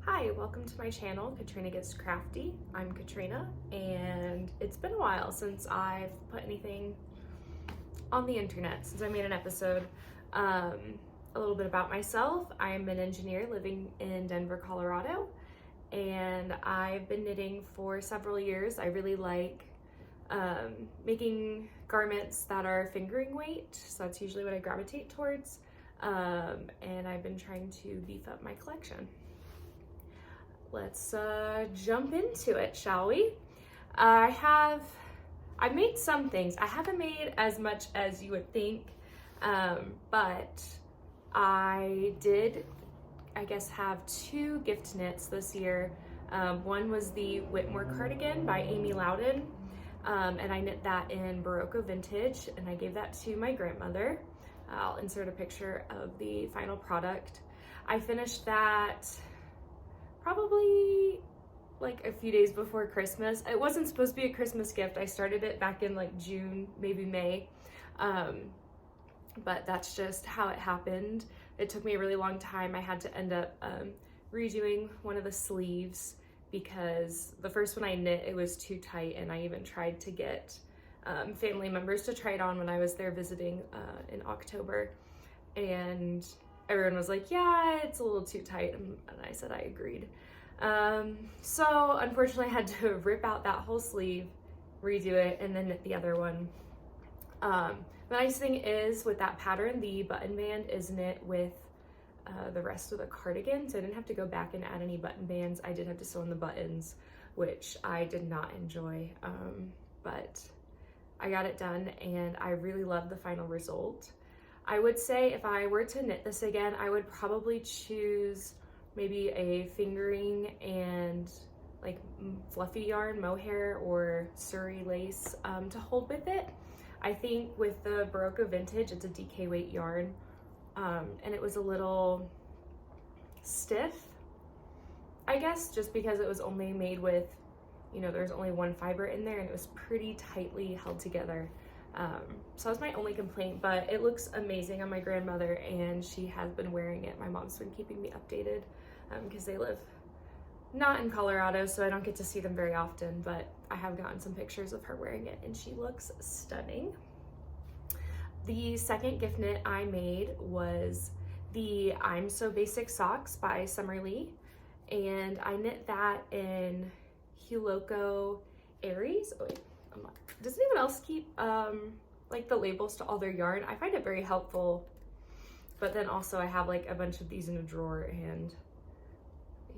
Hi, welcome to my channel, Katrina Gets Crafty. I'm Katrina, and it's been a while since I've put anything on the internet, since I made an episode. A little bit about myself. I'm an engineer living in Denver, Colorado, and I've been knitting for several years. I really like making garments that are fingering weight, so that's usually what I gravitate towards, and I've been trying to beef up my collection. Let's jump into it, shall we? I've made some things. I haven't made as much as you would think, but I did, I guess, have two gift knits this year. One was the Whitmore cardigan by Amy Loudon, and I knit that in Berroco vintage, and I gave that to my grandmother. I'll insert a picture of the final product. I finished that probably like a few days before Christmas. It wasn't supposed to be a Christmas gift. I started it back in like June, maybe May, but that's just how it happened. It took me a really long time. I had to end up redoing one of the sleeves because the first one I knit, it was too tight, and I even tried to get family members to try it on when I was there visiting in October, and everyone was like, yeah, it's a little too tight, and I said I agreed. So unfortunately I had to rip out that whole sleeve, redo it, and then knit the other one. The nice thing is with that pattern, the button band is knit with the rest of the cardigan, so I didn't have to go back and add any button bands. I did have to sew in the buttons, which I did not enjoy, but I got it done, and I really love the final result. I would say if I were to knit this again, I would probably choose maybe a fingering and like fluffy yarn, mohair or Suri lace to hold with it. I think with the Berroco vintage, it's a DK weight yarn, and it was a little stiff, I guess, just because it was only made with, you know, there's only one fiber in there, and it was pretty tightly held together. So that's my only complaint, but it looks amazing on my grandmother, and she has been wearing it. My mom's been keeping me updated because they live not in Colorado, so I don't get to see them very often, but I have gotten some pictures of her wearing it, and she looks stunning. The second gift knit I made was the I'm So Basic socks by Summerlee, and I knit that in Loco Aries. Oh wait, does anyone else keep like the labels to all their yarn? I find it very helpful, but then also I have like a bunch of these in a drawer, and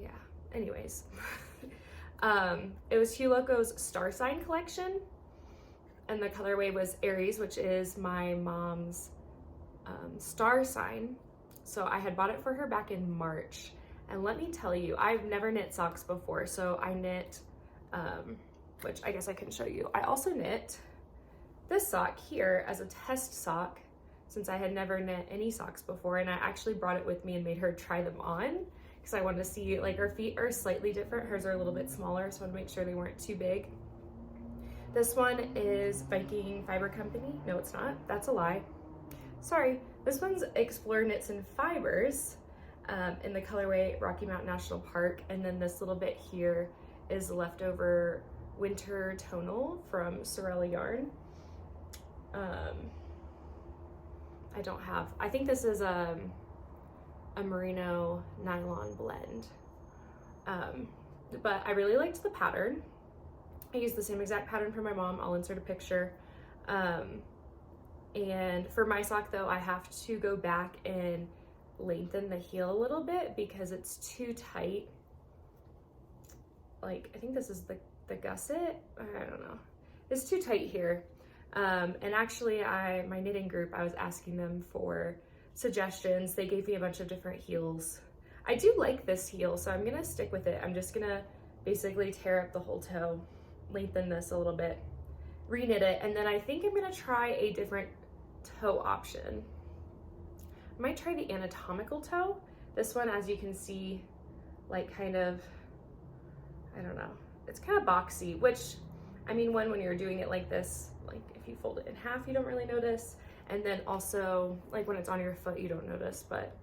yeah, anyways. It was Loco's Star Sign collection, and the colorway was Aries, which is my mom's star sign. So I had bought it for her back in March, and let me tell you, I've never knit socks before, so I knit which I guess I can show you. I also knit this sock here as a test sock, since I had never knit any socks before, and I actually brought it with me and made her try them on because I wanted to see, like, her feet are slightly different. Hers are a little bit smaller, so I wanted to make sure they weren't too big. This one is Viking Fiber Company. No, it's not. That's a lie. Sorry. This one's Explore Knits and Fibers in the colorway Rocky Mountain National Park, and then this little bit here is leftover winter tonal from Sorella yarn. I think this is a merino nylon blend, but I really liked the pattern. I used the same exact pattern for my mom. I'll insert a picture. And for my sock though, I have to go back and lengthen the heel a little bit because it's too tight. Like, I think this is the gusset, I don't know. It's too tight here. And actually my knitting group, I was asking them for suggestions. They gave me a bunch of different heels. I do like this heel, so I'm gonna stick with it. I'm just gonna basically tear up the whole toe, lengthen this a little bit, reknit it, and then I think I'm gonna try a different toe option. I might try the anatomical toe. This one, as you can see, like kind of, I don't know, it's kind of boxy, which, I mean, when you're doing it like this, like if you fold it in half, you don't really notice. And then also, like when it's on your foot, you don't notice, but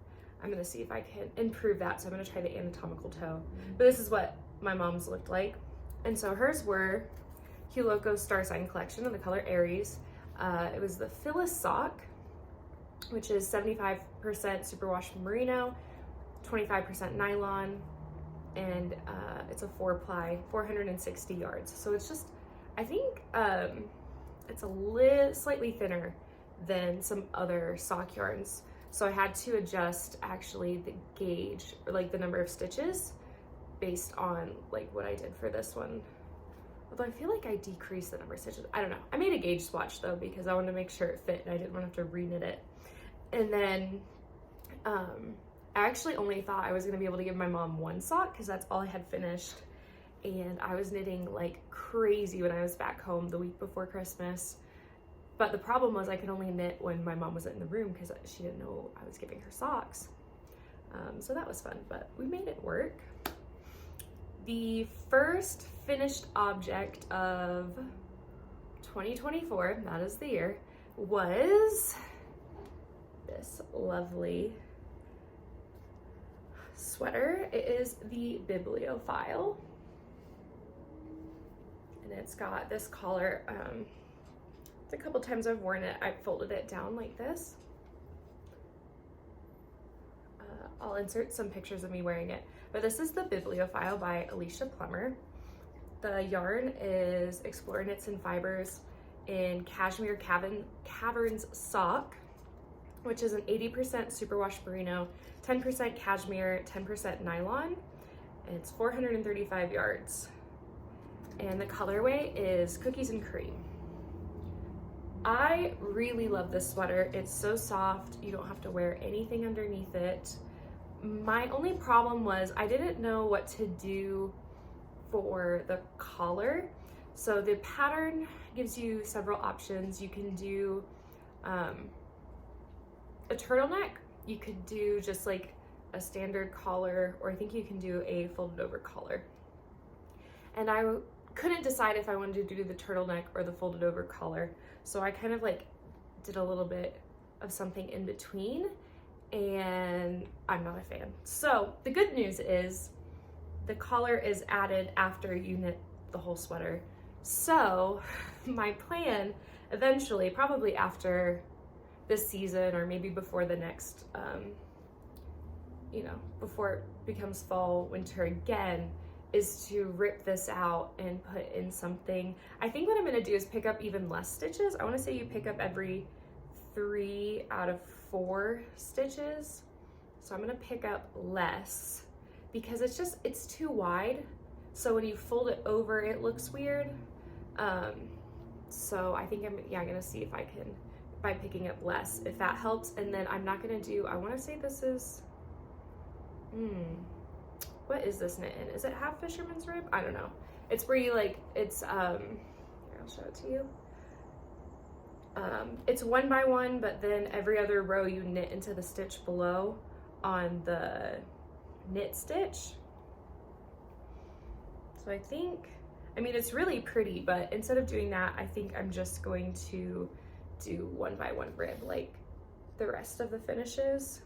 I'm gonna see if I can improve that. So I'm gonna try the anatomical toe. But this is what my mom's looked like. And so hers were Loco Star Sign collection in the color Aries. It was the Phyllis sock, which is 75% superwash merino, 25% nylon, and it's a 4-ply, 460 yards. So it's just, I think it's slightly thinner than some other sock yarns. So I had to adjust actually the gauge, or like the number of stitches based on like what I did for this one. Although I feel like I decreased the number of stitches. I don't know. I made a gauge swatch though because I wanted to make sure it fit and I didn't want to have to reknit it. And then I actually only thought I was gonna be able to give my mom one sock because that's all I had finished. And I was knitting like crazy when I was back home the week before Christmas. But the problem was I could only knit when my mom was in the room because she didn't know I was giving her socks. So that was fun, but we made it work. The first finished object of 2024, that is the year, was this lovely sweater. It is the Biofile, and it's got this collar. A couple times I've worn it, I folded it down like this. I'll insert some pictures of me wearing it. But this is the Biofile by Alicia Plummer. The yarn is Explore Knits and Fibers in Cashmere Caverns sock, which is an 80% superwash merino, 10% cashmere, 10% nylon, and it's 435 yards. And the colorway is Cookies and Cream. I really love this sweater. It's so soft. You don't have to wear anything underneath it. My only problem was I didn't know what to do for the collar. So the pattern gives you several options. You can do a turtleneck. You could do just like a standard collar, or I think you can do a folded over collar. And I couldn't decide if I wanted to do the turtleneck or the folded over collar. So I kind of like did a little bit of something in between, and I'm not a fan. So the good news is the collar is added after you knit the whole sweater. So my plan eventually, probably after this season or maybe before the next, before it becomes fall, winter again, is to rip this out and put in something. I think what I'm gonna do is pick up even less stitches. I wanna say you pick up every 3 out of 4 stitches. So I'm gonna pick up less because it's too wide. So when you fold it over, it looks weird. So I think I'm gonna see if I can, by picking up less, if that helps. And then I'm not gonna do, I wanna say this is, what is this knit in? Is it half fisherman's rib? I don't know. It's where you like, it's, here, I'll show it to you. It's 1 by 1, but then every other row you knit into the stitch below on the knit stitch. So I think, it's really pretty, but instead of doing that, I think I'm just going to do 1 by 1 rib like the rest of the finishes,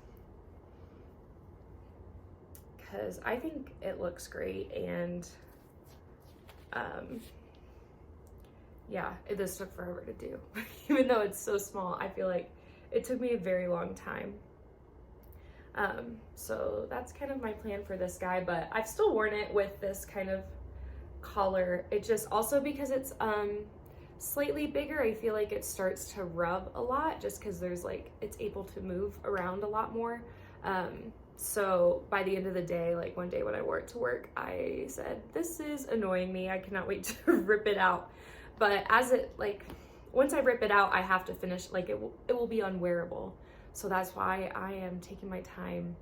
because I think it looks great. And this took forever to do. Even though it's so small, I feel like it took me a very long time. So that's kind of my plan for this guy, but I've still worn it with this kind of collar. It just, also because it's slightly bigger, I feel like it starts to rub a lot just because there's like, it's able to move around a lot more. So by the end of the day, like one day when I wore it to work, I said, this is annoying me. I cannot wait to rip it out. But as it, like, once I rip it out, I have to finish, like it will be unwearable. So that's why I am taking my time,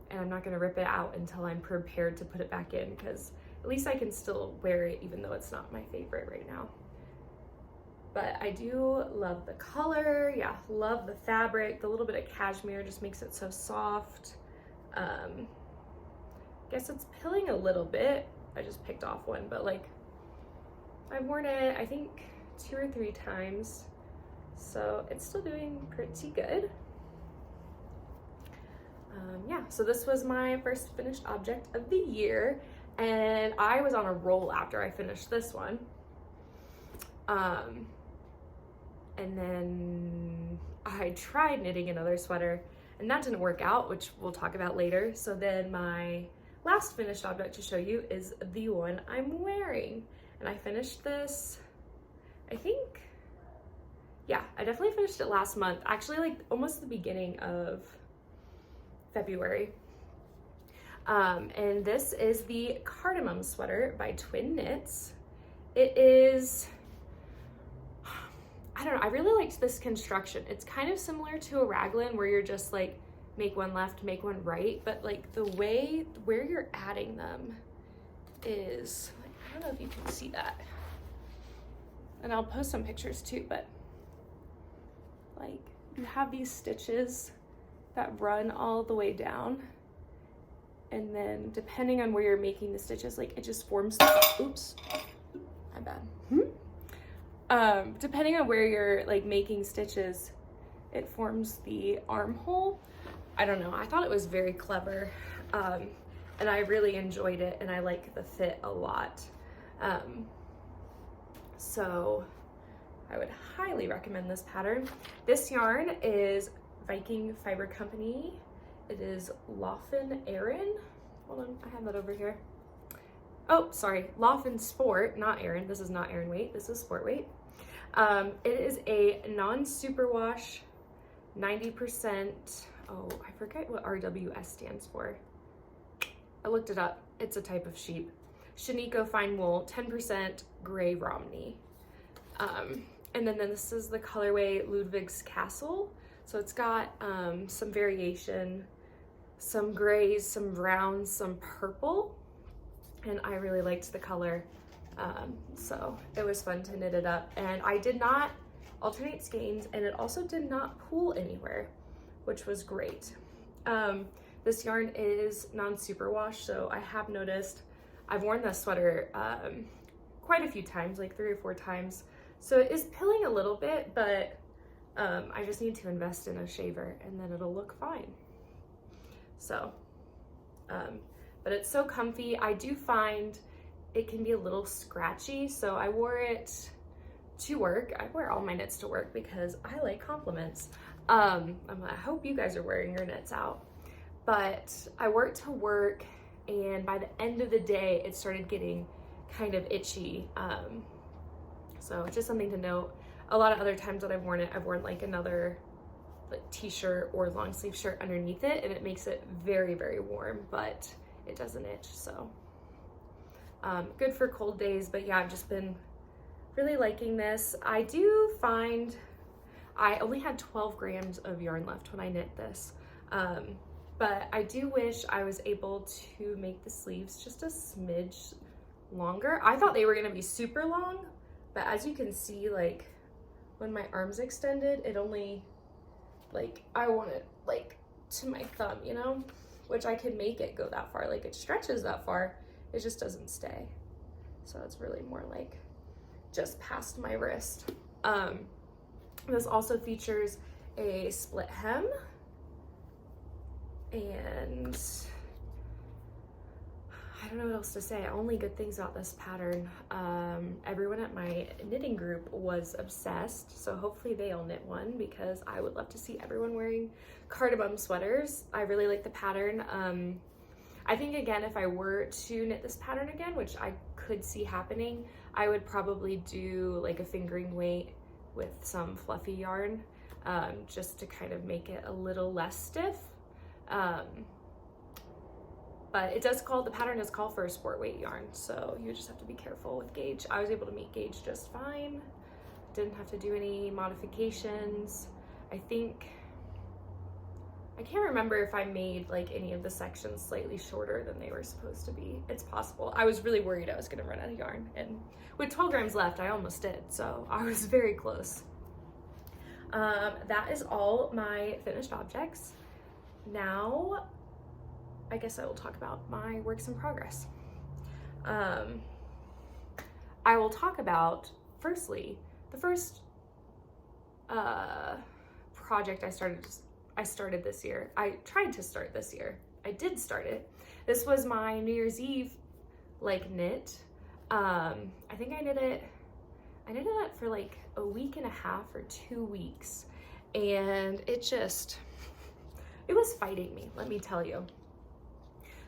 and I'm not gonna rip it out until I'm prepared to put it back in, because at least I can still wear it even though it's not my favorite right now. But I do love the color, love the fabric. The little bit of cashmere just makes it so soft. Guess it's pilling a little bit. I just picked off one, but like I've worn it, I think 2 or 3 times. So it's still doing pretty good. yeah, so this was my first finished object of the year, and I was on a roll after I finished this one. And then I tried knitting another sweater, and that didn't work out, which we'll talk about later. So then my last finished object to show you is the one I'm wearing. And I finished this, I think, yeah, I definitely finished it last month. Actually, like almost the beginning of February. And this is the Cardamom sweater by TwinKnits. It is, I don't know, I really liked this construction. It's kind of similar to a raglan where you're just like, make one left, make one right, but like the way, where you're adding them is, I don't know if you can see that. And I'll post some pictures too, but like you have these stitches that run all the way down. And then depending on where you're making the stitches, like it just forms, oops, my bad. Depending on where you're like making stitches, it forms the armhole. I don't know, I thought it was very clever. And I really enjoyed it, and I like the fit a lot. So I would highly recommend this pattern. This yarn is Viking Fiber Company. It is Lofn Aran. Hold on, I have that over here. Oh, sorry, Lofn Sport, not Aran. This is not Aran weight, this is sport weight. It is a non-superwash, 90%, oh, I forget what RWS stands for. I looked it up, it's a type of sheep. Shiniko fine wool, 10% gray Romney. And then this is the colorway Ludwig's Castle. So it's got some variation, some grays, some browns, some purple, and I really liked the color. So it was fun to knit it up, and I did not alternate skeins, and it also did not pool anywhere, which was great. This yarn is non-superwash, so I have noticed I've worn this sweater quite a few times, like 3 or 4 times. So it is pilling a little bit, but I just need to invest in a shaver and then it'll look fine. So, but it's so comfy. I do find it can be a little scratchy, so I wore it to work. I wear all my knits to work because I like compliments. I hope you guys are wearing your knits out. But I wore it to work, and by the end of the day, it started getting kind of itchy. So just something to note. A lot of other times that I've worn it, I've worn like another like t-shirt or long sleeve shirt underneath it, and it makes it very, very warm, but it doesn't itch. So good for cold days. But yeah, I've just been really liking this. I do find I only had 12 grams of yarn left when I knit this. But I do wish I was able to make the sleeves just a smidge longer. I thought they were gonna be super long, but as you can see, like when my arms extended, it only, like, I want it like to my thumb, you know, which I can make it go that far. Like it stretches that far, it just doesn't stay. So it's really more like just past my wrist. This also features a split hem, and I don't know what else to say. Only good things about this pattern. Everyone at my knitting group was obsessed, so hopefully they all knit one because I would love to see everyone wearing Cardamom sweaters. I really like the pattern. I think, again, if I were to knit this pattern again, which I could see happening, I would probably do like a fingering weight with some fluffy yarn, just to kind of make it a little less stiff. But it does call, the pattern does call for a sport weight yarn, so you just have to be careful with gauge. I was able to meet gauge just fine. Didn't have to do any modifications. I can't remember if I made like any of the sections slightly shorter than they were supposed to be. It's possible. I was really worried I was gonna run out of yarn, and with 12 grams left, I almost did, so I was very close. That is all my finished objects. Now, I guess I will talk about my works in progress. I will talk about, firstly, the first project I started I started this year. I tried to start this year. I did start it. This was my New Year's Eve like knit. I think I knit it for like a week and a half or 2 weeks, and it was fighting me, let me tell you.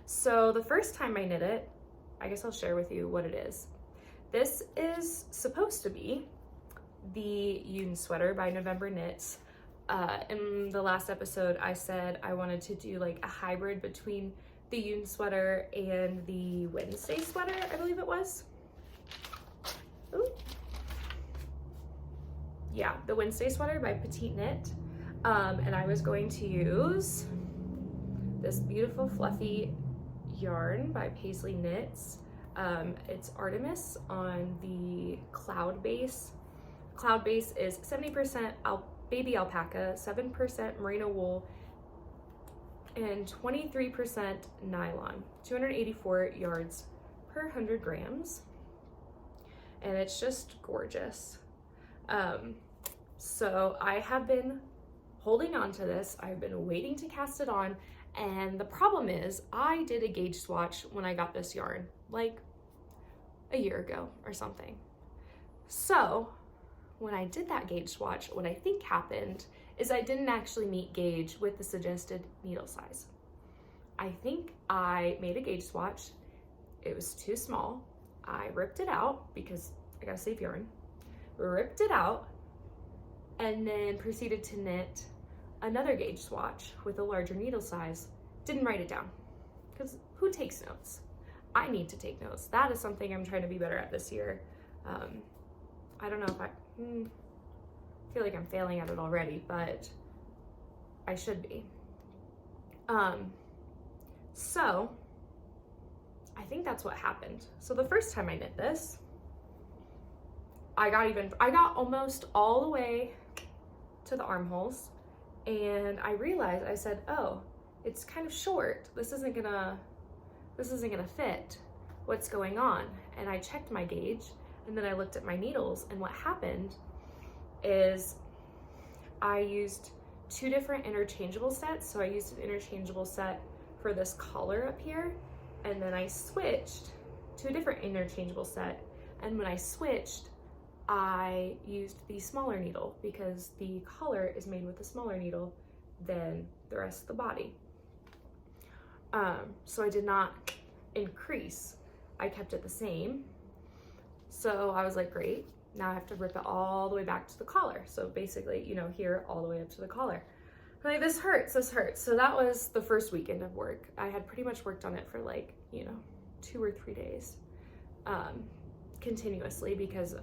So the first time I knit it, I guess I'll share with you what it is. This is supposed to be the Yoon sweater by November Knits. In the last episode, I said I wanted to do like a hybrid between the Yoon sweater and the Wednesday sweater, I believe it was. Ooh. Yeah, the Wednesday sweater by PetiteKnit. And I was going to use this beautiful fluffy yarn by Pasley Knits. It's Artemis on the cloud base. Cloud base is 70% baby alpaca, 7% merino wool, and 23% nylon. 284 yards per 100 grams. And it's just gorgeous. So I have been holding on to this. I've been waiting to cast it on. And the problem is I did a gauge swatch when I got this yarn, like a year ago or something. So when I did that gauge swatch, what I think happened is I didn't actually meet gauge with the suggested needle size. I think I made a gauge swatch. It was too small. I ripped it out because I gotta save yarn. Ripped it out and then proceeded to knit another gauge swatch with a larger needle size. Didn't write it down because who takes notes? I need to take notes. That is something I'm trying to be better at this year. I don't know if I feel like I'm failing at it already, but I should be. So I think that's what happened. So the first time I knit this, I got almost all the way to the armholes, and I realized, I said, oh, it's kind of short. This isn't gonna fit. What's going on? And I checked my gauge, and then I looked at my needles, and what happened is I used 2 different interchangeable sets. So I used an interchangeable set for this collar up here, and then I switched to a different interchangeable set. And when I switched, I used the smaller needle because the collar is made with a smaller needle than the rest of the body. So I did not increase. I kept it the same. So I was like, great, now I have to rip it all the way back to the collar. So basically, you know, here all the way up to the collar. I'm like, this hurts. So that was the first weekend of work. I had pretty much worked on it for like, 2 or 3 days, continuously because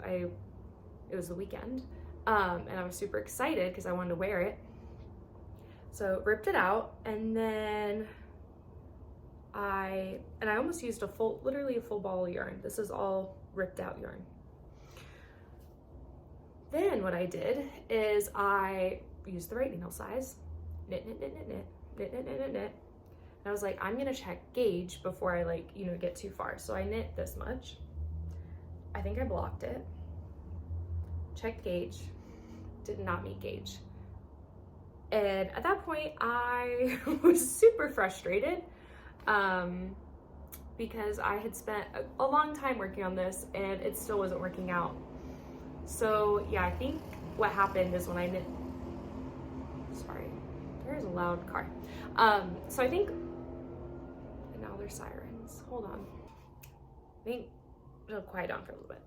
it was the weekend. And I was super excited because I wanted to wear it. So ripped it out, and then I almost used literally a full ball of yarn. This is all ripped out yarn. Then what I did is I used the right needle size, knit. And I was like, I'm gonna check gauge before I get too far. So I knit this much. I think I blocked it. Checked gauge, did not meet gauge. And at that point I was super frustrated because I had spent a long time working on this and it still wasn't working out. So yeah, I think what happened is when I knit, sorry, there's a loud car. So I think, and now there's sirens, hold on. I think it'll quiet down for a little bit.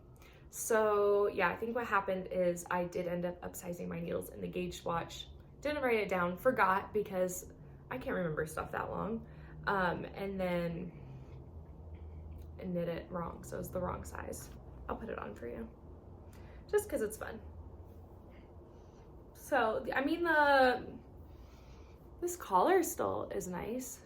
So yeah, I think what happened is I did end up upsizing my needles in the gauge swatch. Didn't write it down, forgot because I can't remember stuff that long. And then I knit it wrong, so it's the wrong size. I'll put it on for you, just because it's fun. So, I mean, this collar still is nice,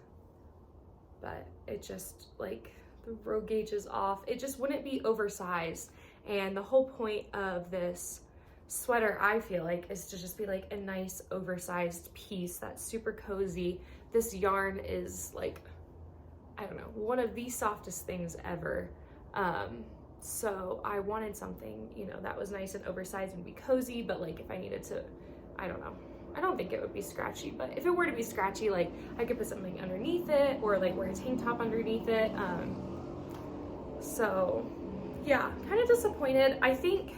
but it just, like, the row gauge is off. It just wouldn't be oversized. And the whole point of this sweater, I feel like, is to just be like a nice oversized piece that's super cozy. This yarn is like, I don't know, one of the softest things ever. So I wanted something, that was nice and oversized and be cozy, but like if I needed to, I don't know. I don't think it would be scratchy, but if it were to be scratchy, like I could put something underneath it or like wear a tank top underneath it. So yeah, kind of disappointed. I think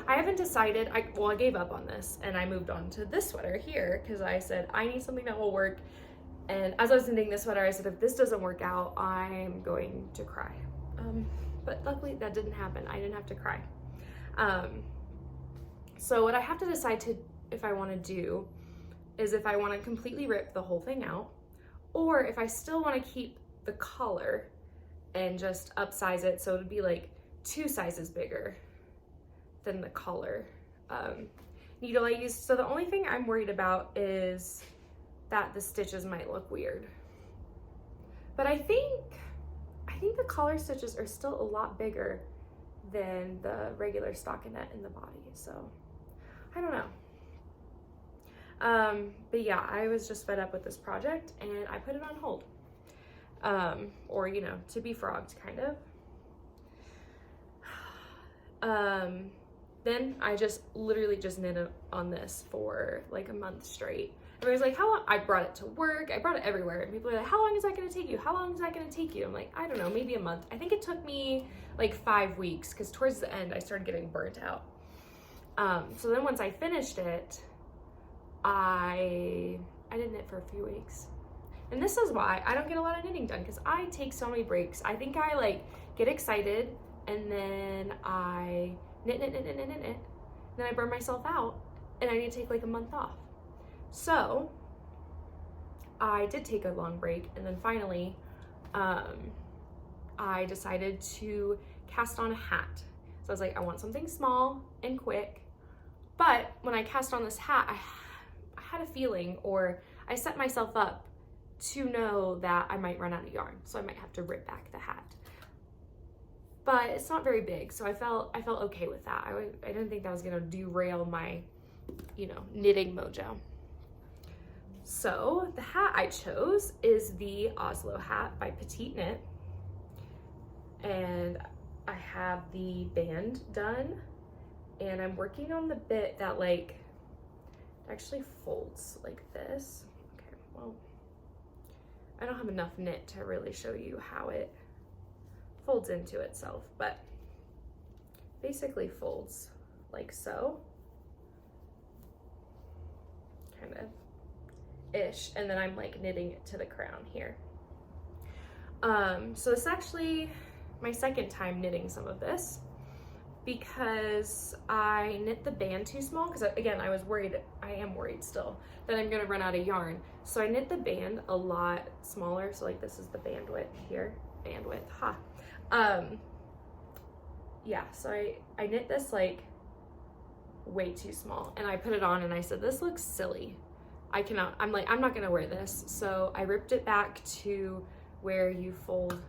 I haven't decided. I gave up on this and I moved on to this sweater here because I said I need something that will work. And as I was knitting this sweater, I said, if this doesn't work out, I'm going to cry. But luckily that didn't happen. I didn't have to cry. So what I have to decide if I want to do is if I want to completely rip the whole thing out, or if I still want to keep the collar and just upsize it so it would be like 2 sizes bigger than the collar needle I used. So the only thing I'm worried about is that the stitches might look weird. But I think the collar stitches are still a lot bigger than the regular stockinette in the body, so I don't know. But yeah, I was just fed up with this project and I put it on hold. Or, you know, to be frogged, kind of. Then I literally just knit on this for like a month straight. Everybody's like, how long? I brought it to work. I brought it everywhere. And people are like, how long is that going to take you? How long is that going to take you? I'm like, I don't know, maybe a month. I think it took me like 5 weeks because towards the end I started getting burnt out. So then once I finished it, I didn't knit for a few weeks. And this is why I don't get a lot of knitting done, because I take so many breaks. I think I like get excited and then I knit. Then I burn myself out and I need to take like a month off. So I did take a long break, and then finally I decided to cast on a hat. So I was like, I want something small and quick. But when I cast on this hat, I had a feeling, or I set myself up to know that I might run out of yarn. So I might have to rip back the hat. But it's not very big, so I felt okay with that. I didn't think that was gonna derail my, you know, knitting mojo. So the hat I chose is the Oslo Hat by PetiteKnit. And I have the band done, and I'm working on the bit that like actually folds like this. Okay, well, I don't have enough knit to really show you how it folds into itself, but basically folds like so, kind of ish, and then I'm like knitting it to the crown here. So this is actually my second time knitting some of this, because I knit the band too small, because again, I am worried still that I'm gonna run out of yarn. So I knit the band a lot smaller, so like this is the bandwidth here, yeah, so I knit this like way too small, and I put it on and I said, this looks silly. I'm not gonna wear this. So I ripped it back to where you fold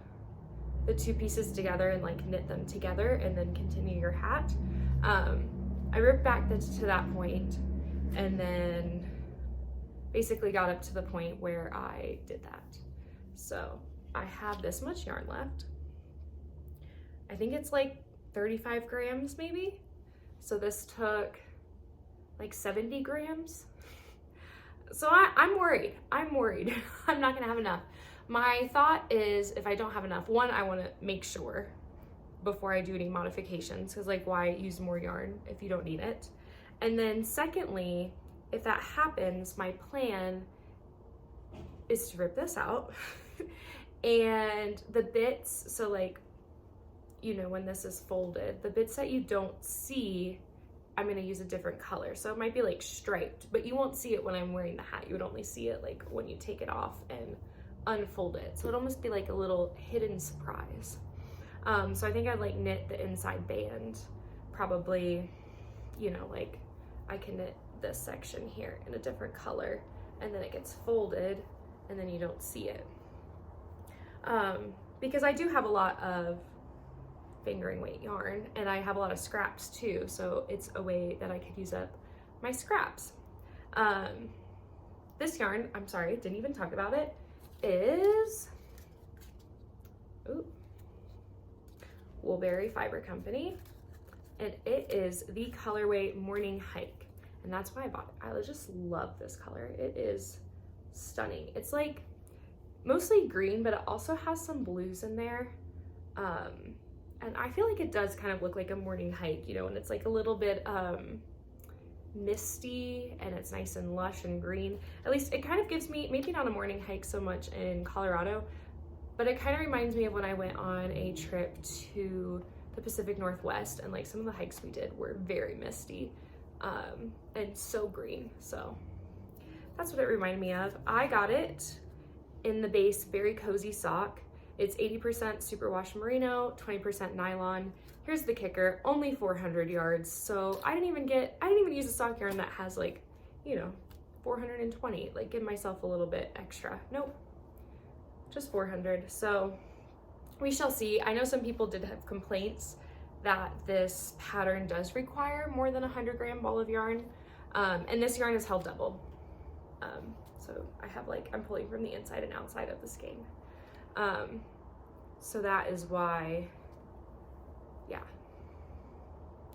the 2 pieces together and like knit them together and then continue your hat. I ripped back to that point and then basically got up to the point where I did that. So I have this much yarn left. I think it's like 35 grams maybe. So this took like 70 grams. So I'm worried. I'm not gonna have enough. My thought is, if I don't have enough, one, I wanna make sure before I do any modifications, because like, why use more yarn if you don't need it? And then secondly, if that happens, my plan is to rip this out and the bits, so like, you know, when this is folded, the bits that you don't see, I'm gonna use a different color. So it might be like striped, but you won't see it when I'm wearing the hat. You would only see it like when you take it off and unfold it. So it'll almost be like a little hidden surprise. So I think I'd like knit the inside band, probably, you know, like I can knit this section here in a different color, and then it gets folded and then you don't see it. Because I do have a lot of fingering weight yarn, and I have a lot of scraps too, so it's a way that I could use up my scraps. This yarn, I'm sorry, didn't even talk about it, is Woolberry Fiber Company, and it is the colorway Morning Hike. and that's why I bought it. I just love this color. It is stunning. It's like mostly green, but it also has some blues in there. And I feel like it does kind of look like a morning hike, you know, and it's like a little bit misty and it's nice and lush and green. At least it kind of gives me, maybe not a morning hike so much in Colorado, but it kind of reminds me of when I went on a trip to the Pacific Northwest, and like some of the hikes we did were very misty and so green. So that's what it reminded me of. I got it in the base Very Cozy sock. It's 80% superwash merino, 20% nylon. Here's the kicker, only 400 yards. So I didn't even use a sock yarn that has like, you know, 420, like give myself a little bit extra. Nope, just 400. So we shall see. I know some people did have complaints that this pattern does require more than a 100-gram ball of yarn. And this yarn is held double. So I have like, I'm pulling from the inside and outside of the skein. So that is why, yeah,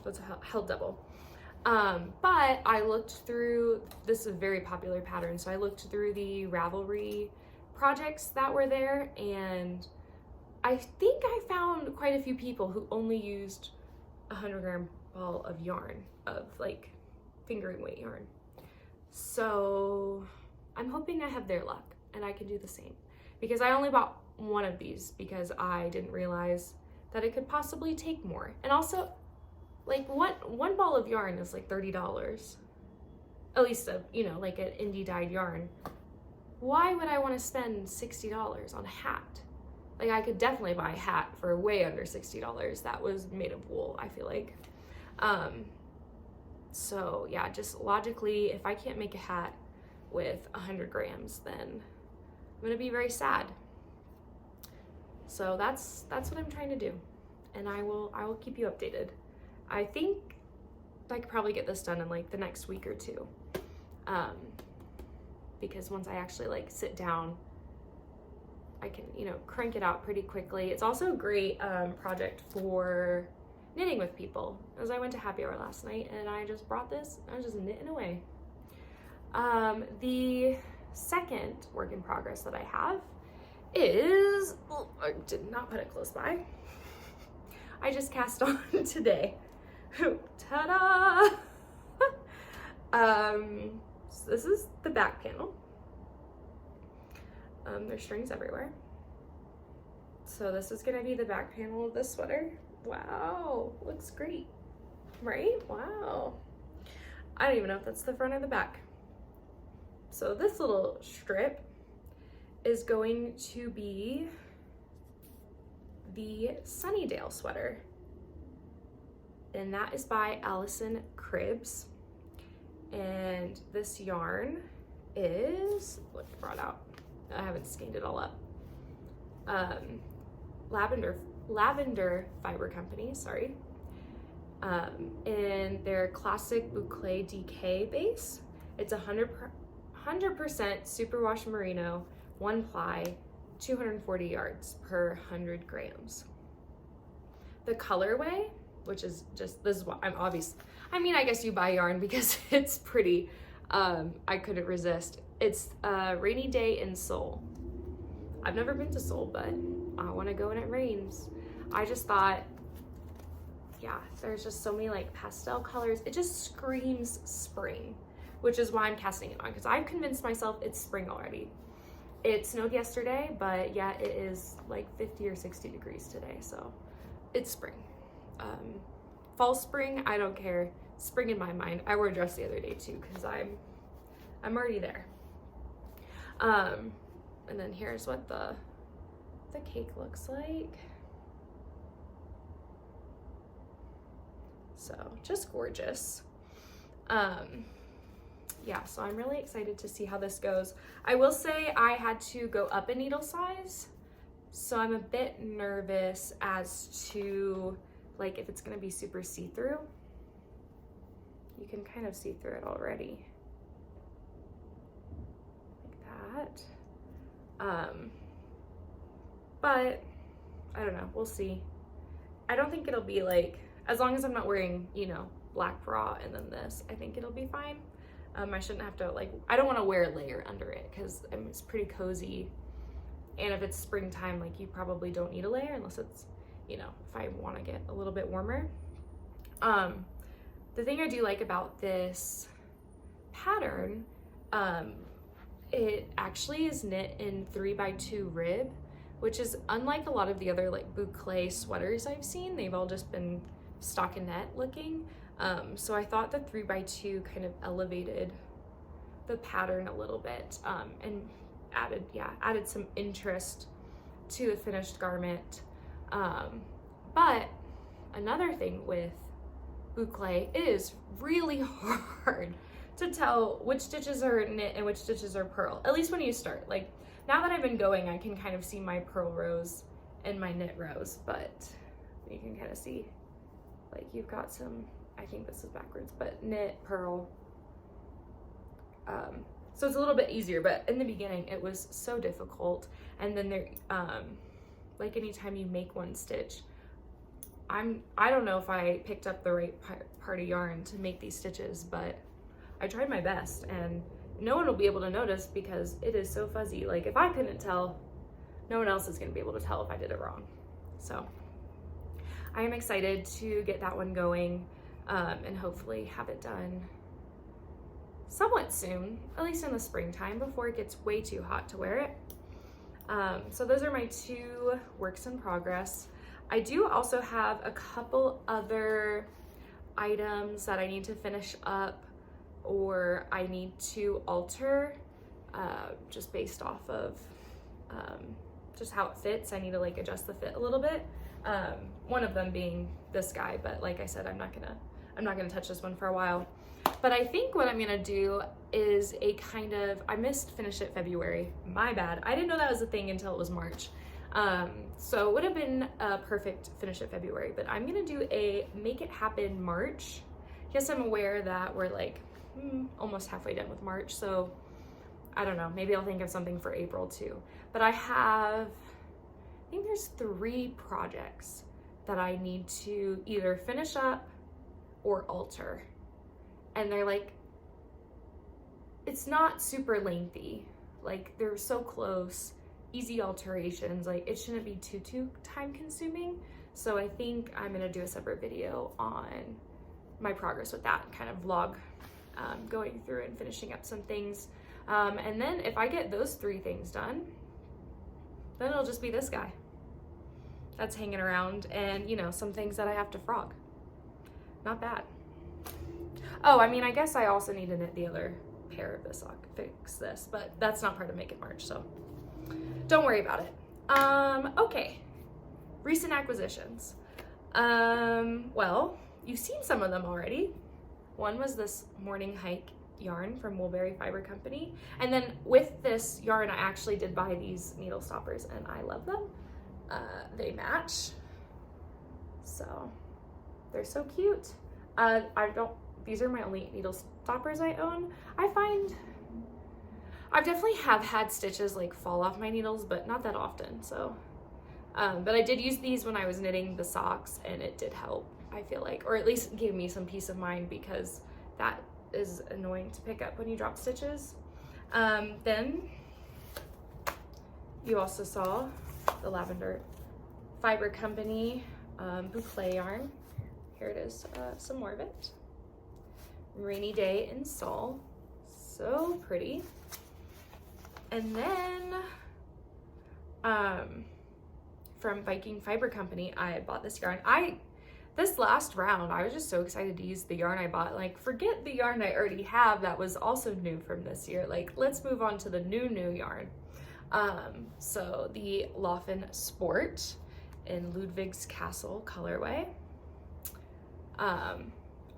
so it's held double. But I looked through, this is a very popular pattern, so I looked through the Ravelry projects that were there, and I think I found quite a few people who only used a 100-gram ball of yarn, of like fingering weight yarn. So I'm hoping I have their luck and I can do the same, because I only bought one of these because I didn't realize that it could possibly take more. And also, like one ball of yarn is like $30, at least you know, like an indie dyed yarn. Why would I want to spend $60 on a hat? Like I could definitely buy a hat for way under $60 that was made of wool, I feel like. So yeah, just logically, if I can't make a hat with 100 grams, then I'm gonna be very sad. So that's what I'm trying to do, and I will keep you updated. I think I could probably get this done in like the next week or two, because once I actually like sit down, I can, you know, crank it out pretty quickly. It's also a great project for knitting with people, as I went to happy hour last night and I just brought this, I was just knitting away. The second work in progress that I have is, oh, I did not put it close by. I just cast on today. Ta-da! So this is the back panel. There's strings everywhere. So this is gonna be the back panel of the sweater. Wow, looks great, right? Wow. I don't even know if that's the front or the back. So this little strip is going to be the Sunnydale sweater, and that is by Allison Cribs. And this yarn is, look, brought out, I haven't scanned it all up. Lavender Fiber Company, sorry. In their classic Boucle DK base. It's 100% superwash merino, 1 ply, 240 yards per 100 grams. The colorway, which is just, this is what I'm obvious. I mean, I guess you buy yarn because it's pretty. I couldn't resist. It's Rainy Day in Seoul. I've never been to Seoul, but I want to go when it rains. I just thought, yeah, there's just so many like pastel colors. It just screams spring, which is why I'm casting it on, because I've convinced myself it's spring already. It snowed yesterday, but yeah, it is like 50 or 60 degrees today, so it's spring. Fall, spring, I don't care. Spring in my mind. I wore a dress the other day too, because I'm already there. And then here's what the cake looks like. So just gorgeous. Yeah, so I'm really excited to see how this goes. I will say I had to go up a needle size, so I'm a bit nervous as to like if it's gonna be super see-through. You can kind of see through it already, like that. But I don't know, we'll see. I don't think it'll be like, as long as I'm not wearing, you know, black bra and then this, I think it'll be fine. I shouldn't have to, like, I don't want to wear a layer under it because it's pretty cozy. And if it's springtime, like, you probably don't need a layer unless it's, you know, if I want to get a little bit warmer. The thing I do like about this pattern, it actually is knit in 3x2 rib, which is unlike a lot of the other like boucle sweaters I've seen. They've all just been stockinette looking. So I thought the 3x2 kind of elevated the pattern a little bit, and added some interest to the finished garment. But another thing with boucle, it is really hard to tell which stitches are knit and which stitches are purl, at least when you start. Like, now that I've been going, I can kind of see my purl rows and my knit rows, but you can kind of see, like, you've got some, I think this is backwards, but knit, purl. So it's a little bit easier, but in the beginning it was so difficult. And then there, like, anytime you make one stitch, I don't know if I picked up the right part of yarn to make these stitches, but I tried my best, and no one will be able to notice because it is so fuzzy. Like, if I couldn't tell, no one else is going to be able to tell if I did it wrong. So I am excited to get that one going, and hopefully have it done somewhat soon, at least in the springtime, before it gets way too hot to wear it. So those are my 2 works in progress. I do also have a couple other items that I need to finish up or I need to alter, just based off of just how it fits. I need to, like, adjust the fit a little bit. One of them being this guy, but like I said, I'm not gonna touch this one for a while. But I think what I'm gonna do is a kind of, I missed Finish It February, my bad. I didn't know that was a thing until it was March. So it would have been a perfect Finish It February, but I'm gonna do a Make It Happen March. Yes, I'm aware that we're like almost halfway done with March, so I don't know, maybe I'll think of something for April too. But I think there's 3 projects that I need to either finish up or alter. And they're like, it's not super lengthy. Like, they're so close, easy alterations. Like, it shouldn't be too time consuming. So I think I'm gonna do a separate video on my progress with that, kind of vlog, going through and finishing up some things. And then if I get those 3 things done, then it'll just be this guy that's hanging around, and, you know, some things that I have to frog. Not bad. Oh, I mean, I guess I also need to knit the other pair of this. I'll fix this, but that's not part of Make It March, so don't worry about it. Okay, recent acquisitions. Well, you've seen some of them already. One was this Morning Hike yarn from Woolberry Fiber Company. And then with this yarn, I actually did buy these needle stoppers, and I love them. They match, so they're so cute. These are my only needle stoppers I own. I find I've definitely had stitches like fall off my needles, but not that often. So, but I did use these when I was knitting the socks, and it did help, I feel like, or at least gave me some peace of mind, because that is annoying to pick up when you drop stitches. Then you also saw the Lavender Fiber Company boucle yarn. Here it is, some more of it. Rainy Day in Seoul, so pretty. And then from Viking Fiber Company, I bought this yarn. This last round, I was just so excited to use the yarn I bought. Like, forget the yarn I already have that was also new from this year. Like, let's move on to the new yarn. So the Lofn Sport in Ludwig's Castle colorway.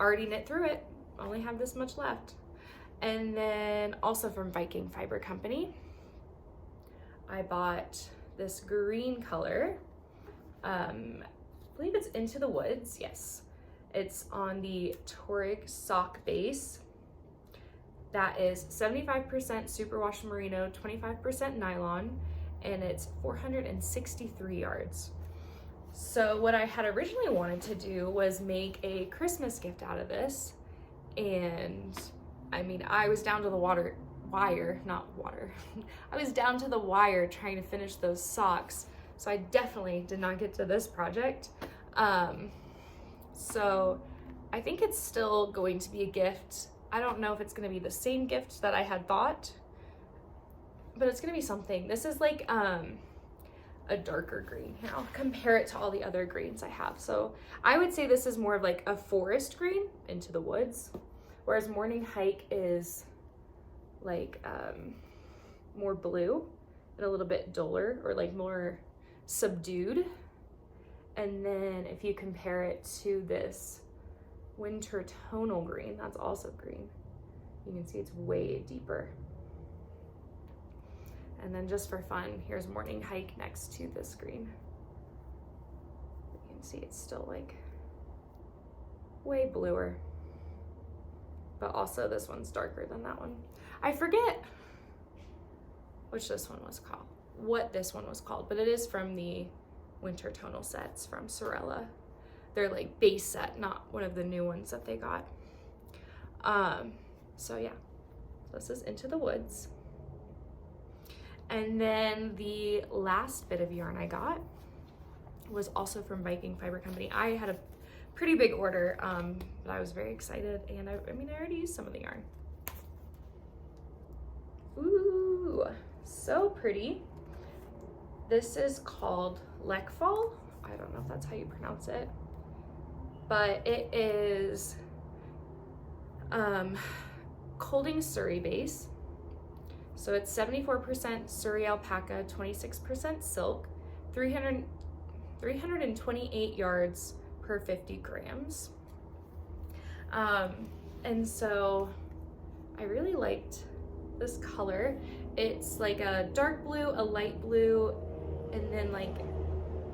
Already knit through it, only have this much left. And then also from Viking Fiber Company, I bought this green color. I believe it's Into the Woods, yes. It's on the Torrig sock base. That is 75% superwash merino, 25% nylon, and it's 463 yards. So what I had originally wanted to do was make a Christmas gift out of this. And I mean, I was down to the wire, not water. I was down to the wire trying to finish those socks. So I definitely did not get to this project. So I think it's still going to be a gift. I don't know if it's going to be the same gift that I had thought, but it's going to be something. This is like a darker green. Here, I'll compare it to all the other greens I have. So I would say this is more of like a forest green, into the woods, whereas Morning Hike is like more blue and a little bit duller, or like more subdued. And then if you compare it to this Winter Tonal Green, that's also green, you can see it's way deeper. And then just for fun, here's Morning Hike next to this green. You can see it's still like way bluer, but also this one's darker than that one. I forget what this one was called, but it is from the Winter Tonal sets from Sorella. They're like base set, not one of the new ones that they got. So yeah, this is Into the Woods. And then the last bit of yarn I got was also from Viking Fiber Company. I had a pretty big order, but I was very excited, and I mean, I already used some of the yarn. Ooh, so pretty. This is called Lechfall. I don't know if that's how you pronounce it, but it is Kolding Suri base. So it's 74% Suri alpaca, 26% silk, 328 yards per 50 grams. And so I really liked this color. It's like a dark blue, a light blue, and then like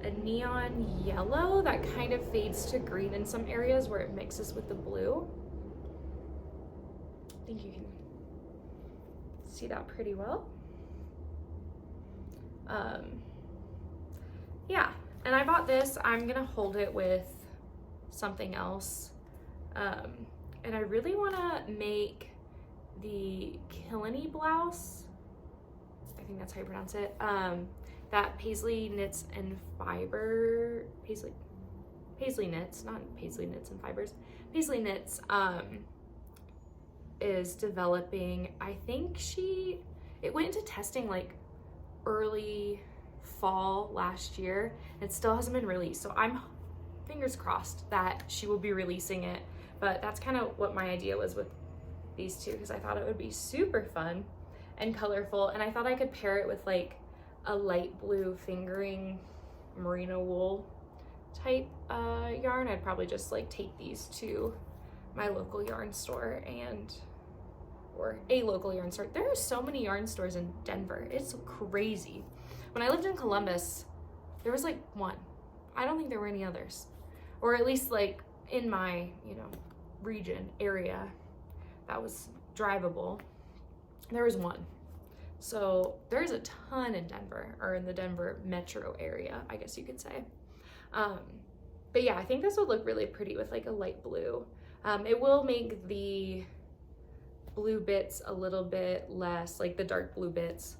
a neon yellow that kind of fades to green in some areas where it mixes with the blue. I think you can see that pretty well. Yeah, and I bought this. I'm gonna hold it with something else, and I really want to make the Killany blouse, I think that's how you pronounce it, that Pasley Knits and Fiber, Pasley Knits, not Pasley Knits and Fibers, Pasley Knits is developing. I think it went into testing like early fall last year. It still hasn't been released, so I'm fingers crossed that she will be releasing it. But that's kind of what my idea was with these two, because I thought it would be super fun and colorful, and I thought I could pair it with like a light blue fingering merino wool type yarn. I'd probably just like take these to my local yarn store or a local yarn store. There are so many yarn stores in Denver. It's crazy. When I lived in Columbus, there was like one. I don't think there were any others, or at least like in my, region area that was drivable. There was one. So there's a ton in Denver, or in the Denver metro area, I guess you could say. But yeah, I think this would look really pretty with like a light blue. It will make the blue bits a little bit less, like the dark blue bits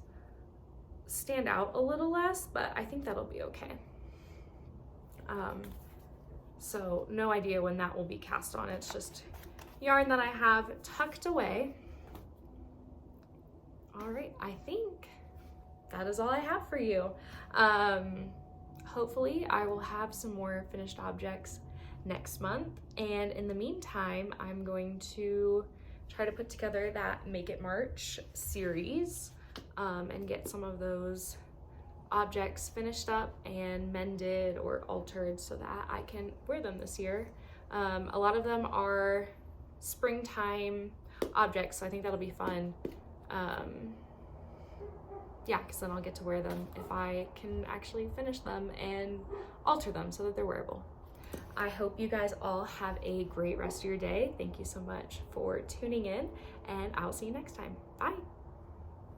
stand out a little less, but I think that'll be okay. So no idea when that will be cast on. It's just yarn that I have tucked away. All right, I think that is all I have for you. Hopefully I will have some more finished objects next month, and in the meantime I'm going to try to put together that Make It March series and get some of those objects finished up and mended or altered so that I can wear them this year. A lot of them are springtime objects, so I think that'll be fun. Yeah, because then I'll get to wear them if I can actually finish them and alter them so that they're wearable. I hope you guys all have a great rest of your day. Thank you so much for tuning in, and I'll see you next time. Bye.